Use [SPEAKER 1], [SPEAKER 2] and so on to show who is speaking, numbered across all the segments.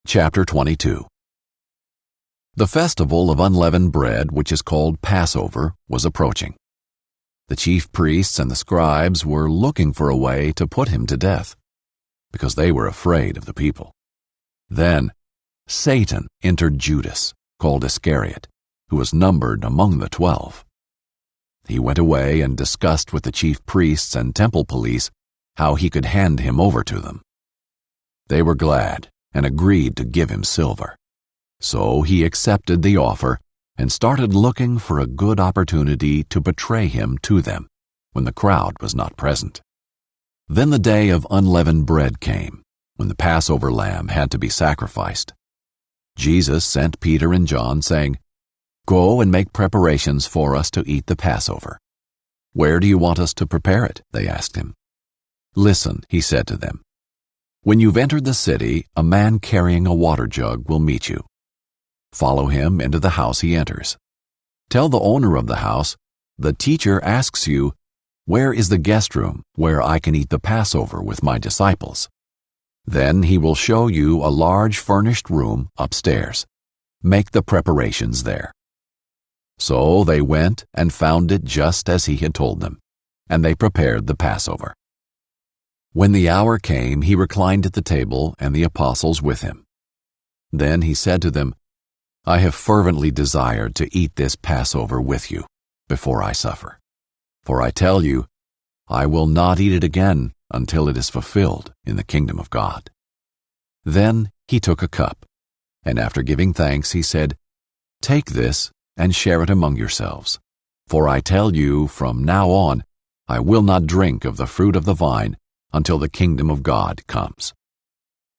[SPEAKER 1] Chapter 22. The festival of unleavened bread, which is called Passover, was approaching. The chief priests and the scribes were looking for a way to put him to death, because they were afraid of the people. Then Satan entered Judas, called Iscariot, who was numbered among the 12. He went away and discussed with the chief priests and temple police how he could hand him over to them. They were glad and agreed to give him silver. So he accepted the offer and started looking for a good opportunity to betray him to them when the crowd was not present. Then the day of unleavened bread came, when the Passover lamb had to be sacrificed. Jesus sent Peter and John, saying, "Go and make preparations for us to eat the Passover." "Where do you want us to prepare it?" they asked him. "Listen," he said to them. "When you've entered the city, a man carrying a water jug will meet you. Follow him into the house he enters. Tell the owner of the house, 'The teacher asks you, where is the guest room where I can eat the Passover with my disciples?' Then he will show you a large furnished room upstairs. Make the preparations there." So they went and found it just as he had told them, and they prepared the Passover. When the hour came, he reclined at the table, and the apostles with him. Then he said to them, "I have fervently desired to eat this Passover with you before I suffer. For I tell you, I will not eat it again until it is fulfilled in the kingdom of God." Then he took a cup, and after giving thanks, he said, "Take this and share it among yourselves. For I tell you, from now on, I will not drink of the fruit of the vine until the kingdom of God comes."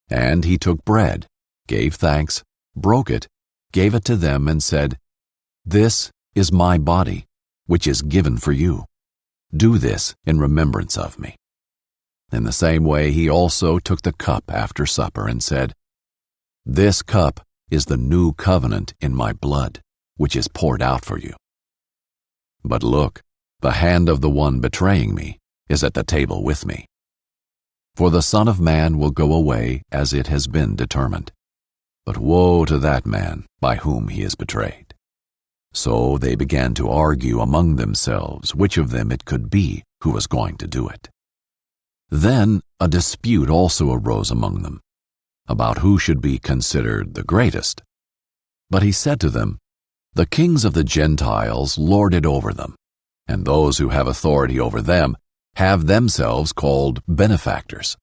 [SPEAKER 1] And he took bread, gave thanks, broke it, gave it to them, and said, "This is my body, which is given for you. Do this in remembrance of me." In the same way he also took the cup after supper and said, "This cup is the new covenant in my blood, which is poured out for you. But look, the hand of the one betraying me is at the table with me. For the Son of Man will go away as it has been determined. But woe to that man by whom he is betrayed." So they began to argue among themselves which of them it could be who was going to do it. Then a dispute also arose among them, about who should be considered the greatest. But he said to them, "The kings of the Gentiles lord it over them, and those who have authority over them have themselves called benefactors.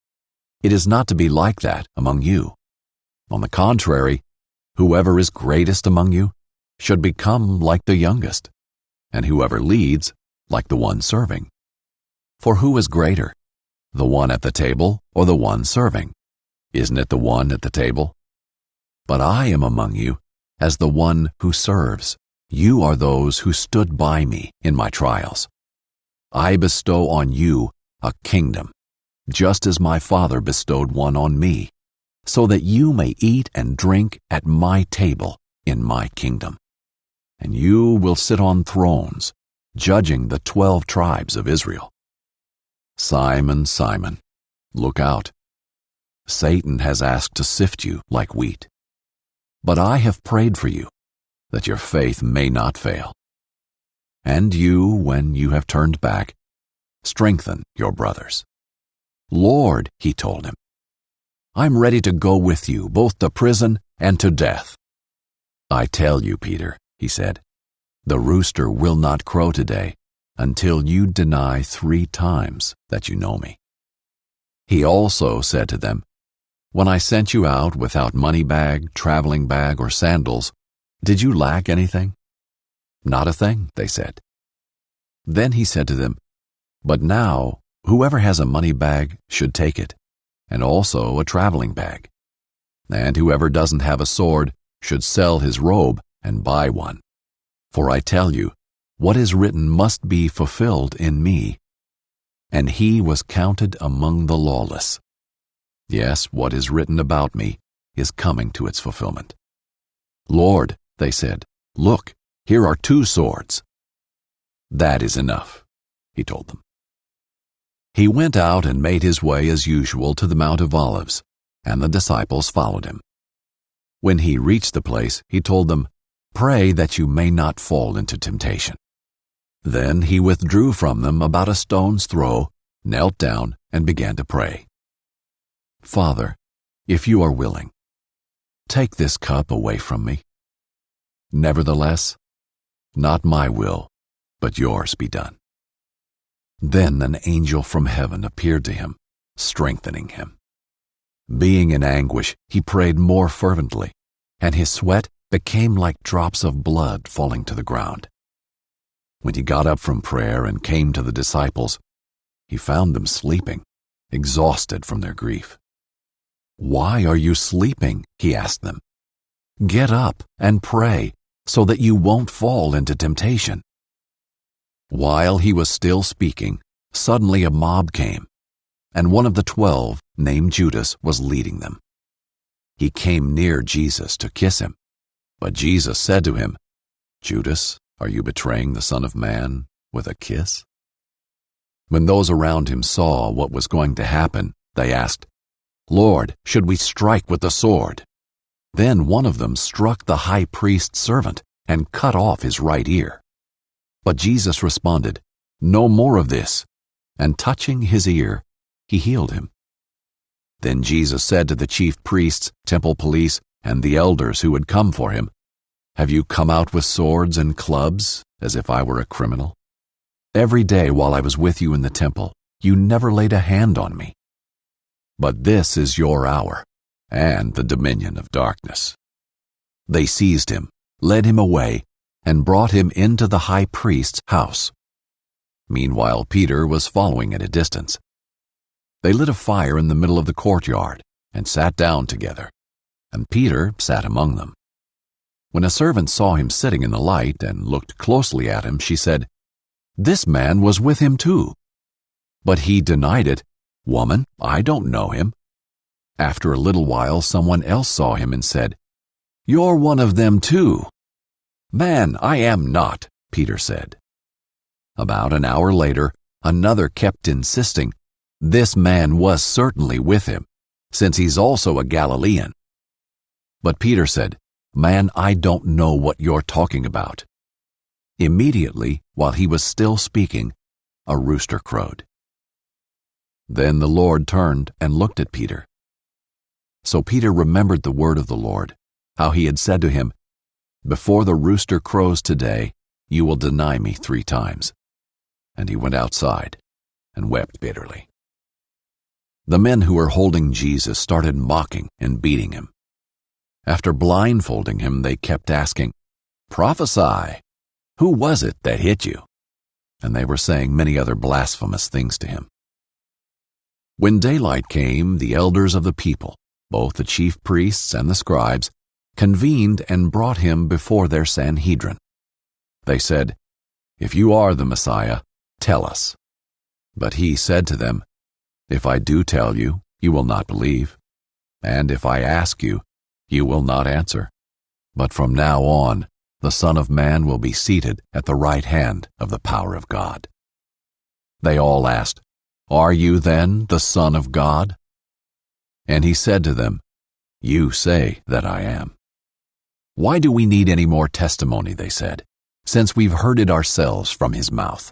[SPEAKER 1] It is not to be like that among you. On the contrary, whoever is greatest among you should become like the youngest, and whoever leads like the one serving. For who is greater, the one at the table or the one serving? Isn't it the one at the table? But I am among you as the one who serves. You are those who stood by me in my trials. I bestow on you a kingdom, just as my Father bestowed one on me, so that you may eat and drink at my table in my kingdom. And you will sit on thrones, judging the 12 tribes of Israel. Simon, Simon, look out. Satan has asked to sift you like wheat. But I have prayed for you, that your faith may not fail. And you, when you have turned back, strengthen your brothers." "Lord," he told him, "I'm ready to go with you both to prison and to death." "I tell you, Peter," he said, "the rooster will not crow today until you deny 3 times that you know me." He also said to them, "When I sent you out without money bag, traveling bag, or sandals, did you lack anything?" "Not a thing," they said. Then he said to them, "But now whoever has a money bag should take it, and also a traveling bag. And whoever doesn't have a sword should sell his robe and buy one. For I tell you, what is written must be fulfilled in me." And he was counted among the lawless. Yes, what is written about me is coming to its fulfillment. "Lord," they said, "look, here are 2 swords." "That is enough," he told them. He went out and made his way as usual to the Mount of Olives, and the disciples followed him. When he reached the place, he told them, "Pray that you may not fall into temptation." Then he withdrew from them about a stone's throw, knelt down, and began to pray. "Father, if you are willing, take this cup away from me. Nevertheless, not my will, but yours be done." Then an angel from heaven appeared to him, strengthening him. Being in anguish, he prayed more fervently, and his sweat became like drops of blood falling to the ground. When he got up from prayer and came to the disciples, he found them sleeping, exhausted from their grief. "Why are you sleeping?" he asked them. "Get up and pray, so that you won't fall into temptation." While he was still speaking, suddenly a mob came, and one of the 12, named Judas, was leading them. He came near Jesus to kiss him, but Jesus said to him, "Judas, are you betraying the Son of Man with a kiss?" When those around him saw what was going to happen, they asked, "Lord, should we strike with the sword?" Then one of them struck the high priest's servant and cut off his right ear. But Jesus responded, "No more of this," and touching his ear, he healed him. Then Jesus said to the chief priests, temple police, and the elders who had come for him, "Have you come out with swords and clubs, as if I were a criminal? Every day while I was with you in the temple, you never laid a hand on me. But this is your hour, and the dominion of darkness." They seized him, led him away, and brought him into the high priest's house. Meanwhile, Peter was following at a distance. They lit a fire in the middle of the courtyard and sat down together, and Peter sat among them. When a servant saw him sitting in the light and looked closely at him, she said, "This man was with him too." But he denied it. "Woman, I don't know him." After a little while, someone else saw him and said, "You're one of them too." "Man, I am not," Peter said. About an hour later, another kept insisting, "This man was certainly with him, since he's also a Galilean." But Peter said, "Man, I don't know what you're talking about." Immediately, while he was still speaking, a rooster crowed. Then the Lord turned and looked at Peter. So Peter remembered the word of the Lord, how he had said to him, "Before the rooster crows today, you will deny me 3 times." And he went outside and wept bitterly. The men who were holding Jesus started mocking and beating him. After blindfolding him, they kept asking, "Prophesy! Who was it that hit you?" And they were saying many other blasphemous things to him. When daylight came, the elders of the people, both the chief priests and the scribes, convened and brought him before their Sanhedrin. They said, "If you are the Messiah, tell us." But he said to them, "If I do tell you, you will not believe, and if I ask you, you will not answer. But from now on, the Son of Man will be seated at the right hand of the power of God." They all asked, "Are you then the Son of God?" And he said to them, "You say that I am." "Why do we need any more testimony?" they said, "since we've heard it ourselves from his mouth."